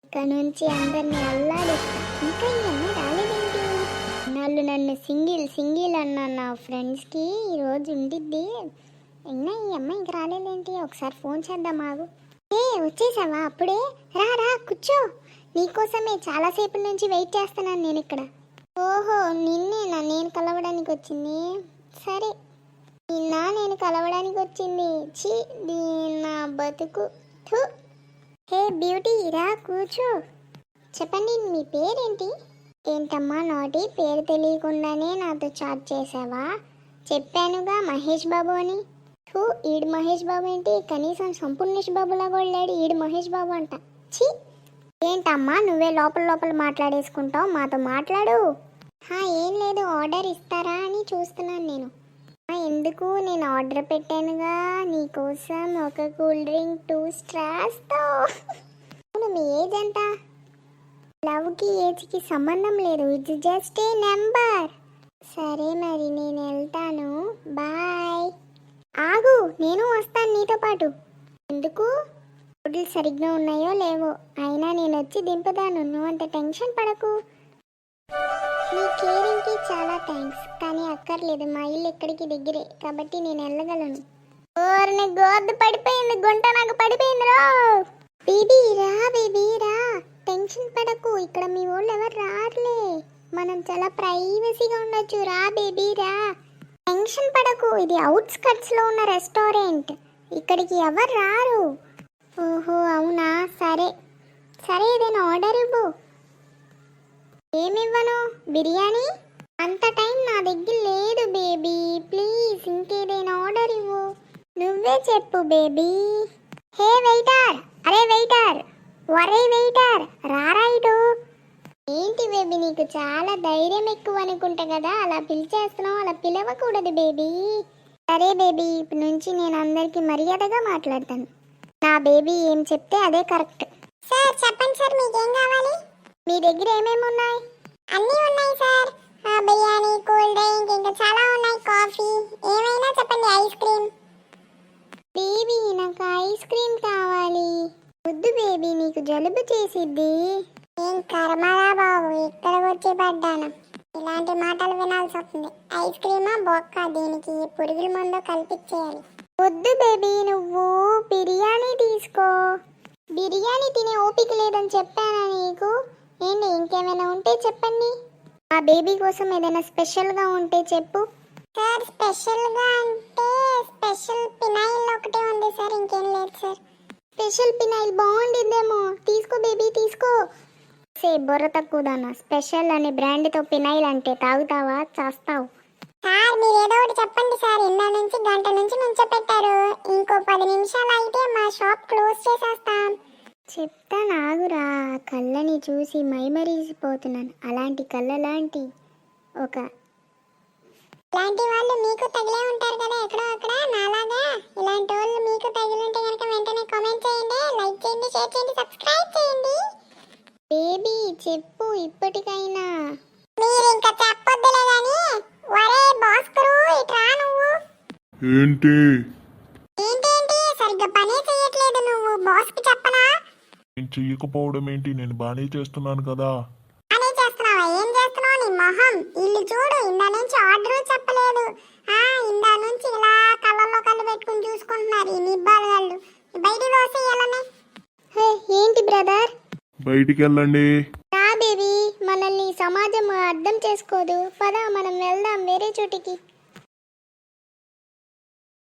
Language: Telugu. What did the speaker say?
ఇక్కడ నుంచి అందరినీ అల్లాడిస్తా. ఇంకా ఈ అమ్మాయి రాలేదేంటి? నాళ్ళు నన్ను సింగిల్ అన్న నా ఫ్రెండ్స్కి ఈరోజు ఉండిద్ది. అయినా ఈ అమ్మాయి ఇంకా రాలేదేంటి? ఒకసారి ఫోన్ చేద్దాం ఆగు. వచ్చేసావా అప్పుడే? రా రా కూర్చో. నీకోసమే చాలాసేపు నుంచి వెయిట్ చేస్తున్నాను నేను ఇక్కడ. ఓహో నిన్నేనా నేను కలవడానికి వచ్చింది? సరే నిన్న నేను కలవడానికి వచ్చింది. ఛీ నా బతుకు. హే బ్యూటీ రా కూర్చో. చెప్పండి మీ పేరేంటి? ఏంటమ్మా నోటి పేరు తెలియకుండానే నాతో చాట్ చేసావా? చెప్పానుగా మహేష్ బాబు అని. ఈడు మహేష్ బాబు ఏంటి? కనీసం సంపూర్ణేష్ బాబులా కూడా లేడు, ఈడు మహేష్ బాబు అంట. ఛీ ఏంటమ్మా నువ్వే లోపల మాట్లాడేసుకుంటావు, మాతో మాట్లాడు. ఏం లేదు, ఆర్డర్ ఇస్తారా అని చూస్తున్నాను నేను. ఎందుకు? నేను ఆర్డర్ పెట్టానుగా నీకోసం ఒక కూల్ డ్రింక్ 2 స్ట్రాస్తో. మీ ఏజ్ ఎంత? లవ్కి ఏజ్కి సంబంధం లేదు, ఇట్స్ జస్ట్ ఏ నెంబర్. సరే మరి నేను వెళ్తాను, బాయ్. ఆగు నేను వస్తాను నీతో పాటు. ఎందుకు? ఫుడ్లు సరిగ్గా ఉన్నాయో లేవో, అయినా నేను వచ్చి దింపుతాను, నువ్వు అంత టెన్షన్ పడకు. నీ కేరింగ్కి చాలా థ్యాంక్స్, కానీ అక్కర్లేదు, మా ఇల్లు ఎక్కడికి దగ్గరే కాబట్టి నేను వెళ్ళగలను. ఓర్ని గోర్దు పడిపోయింది, గుంట నాకు పడిపోయిందిరా. బేబీ రా, టెన్షన్ పడకు, ఇక్కడ మీ వాళ్ళు ఎవరు రారులే, మనం చాలా ప్రైవసీగా ఉండొచ్చు. రా బేబీ రా, టెన్షన్ పడకు, ఇది అవుట్స్కట్స్లో ఉన్న రెస్టారెంట్, ఇక్కడికి ఎవరు రారు. ఓహో అవునా, సరే ఏదైనా ఆర్డర్ ఇవ్వు. ఏమివ్వను? బిర్యానీ? అంత టైం నా దగ్గర లేదు బేబీ, ప్లీజ్ ఇంకేదైనా ఆర్డర్ ఇవ్వు. నువ్వే చెప్పు బేబీ. హే వెయిటర్, అరే వెయిటర్, వరే వెయిటర్, రారా ఇటు. ఏంటి బేబీ నీకు చాలా ధైర్యం ఎక్కువ అనుకుంటా కదా, అలా పిలిచేస్తున్నావు, అలా పిలవకూడదు బేబీ. సరే బేబీ, ఇప్పటి నుంచి నేను అందరికీ మర్యాదగా మాట్లాడతాను. నా బేబీ ఏం చెప్తే అదే కరెక్ట్. సార్ చెప్పండి సార్, మీకేం కావాలి? మీ దగ్గర ఏమేమి ఉన్నాయి? అన్నీ ఉన్నాయి సార్, బిర్యానీ, కూల్ డ్రింక్, ఇంకా చాలా ఉన్నాయి, కాఫీ, ఏమైనా చెప్పండి. Ice cream. బేబీ నాకు ఐస్ క్రీమ్ కావాలి. వద్దు బేబీ, నీకు జలుబు చేసిద్ది. ఏం కర్మరా బాబు, ఇక్కడికి వచ్చి పడ్డాను, ఇలాంటి మాటలు వినాల్సి వస్తుంది. ఐస్ క్రీమా బొక్క, దీనికి పురుగుల మందు కల్పించేయాలి. వద్దు బేబీ, నువ్వు బిర్యానీ తీసుకో. బిర్యానీ తినే ఓపిక లేదని చెప్పానా నీకు? ఏంటి ఇంకేమైనా ఉంటే చెప్పండి. ఆ బేబీ కోసం ఏదైనా స్పెషల్గా ఉంటే చెప్పు. సార్ స్పెషల్గా అంటే స్పెషల్ పినాయిల్ ఒకటే ఉంది సార్, ఇంకేం లేదు సార్. స్పెషల్ పినాయిల్ బాగుండిద్దేమో, తీసుకో బేబీ తీసుకో. బుర్ర తక్కువదానా, స్పెషల్ అనే బ్రాండ్తో పినాయిల్ అంటే తాగుతావా? చేస్తావు. సార్ మీరు ఏదో ఒకటి చెప్పండి సార్, గంట నుంచి నుంచోపెట్టారు, ఇంకో 10 నిమిషాలు అయితే మా షాప్ క్లోజ్ చేసేస్తాం. చెప్తాను ఆగురా, కళ్ళని చూసి మైమరీసిపోతున్నాను. అలాంటి కళ్ళలాంటి ఇలాంటి వాళ్ళు మీకు తగిలే ఉంటారు కదా ఎక్కడో అక్కడ, నాలాగా ఇలాంటి వాళ్ళు మీకు తగిలింటే కనుక వెంటనే కామెంట్ చేయండి, లైక్ చేయండి, షేర్ చేయండి, సబ్స్క్రైబ్ చేయండి. బేబీ చెప్పు ఇప్పటికైనా. మీరు ఇంకా చెప్పొద్దులే గాని, ఒరే భాస్కరు ఇట్రా. నువ్వు ఏంటి సరిగ్గా పనే చేయట్లేదు, నువ్వు బాస్కి చెప్పనా? నేను చెయ్యకపోవడం ఏంటి, నేను బానే చేస్తున్నాను కదా. బానే చేస్తున్నావా? ఏం చేస్తున్నావు? నీ మొహం ఇల్లు చూడు, ఇందా నుంచి ఆర్డర్ చెప్పలేదు, ఇందా నుంచి ఇలా కళ్ళల్లో కళ్ళు పెట్టుకుని చూసుకుంటున్నారు ఈ నిబ్బాలు వాళ్ళు. బయటికి వస్తే ఎలానే? ఏంటి బ్రదర్? బయటికి వెళ్ళండి. రా బేబీ, మనల్ని సమాజం అర్థం చేసుకోదు, పద మనం వెళ్దాం వేరే చోటికి.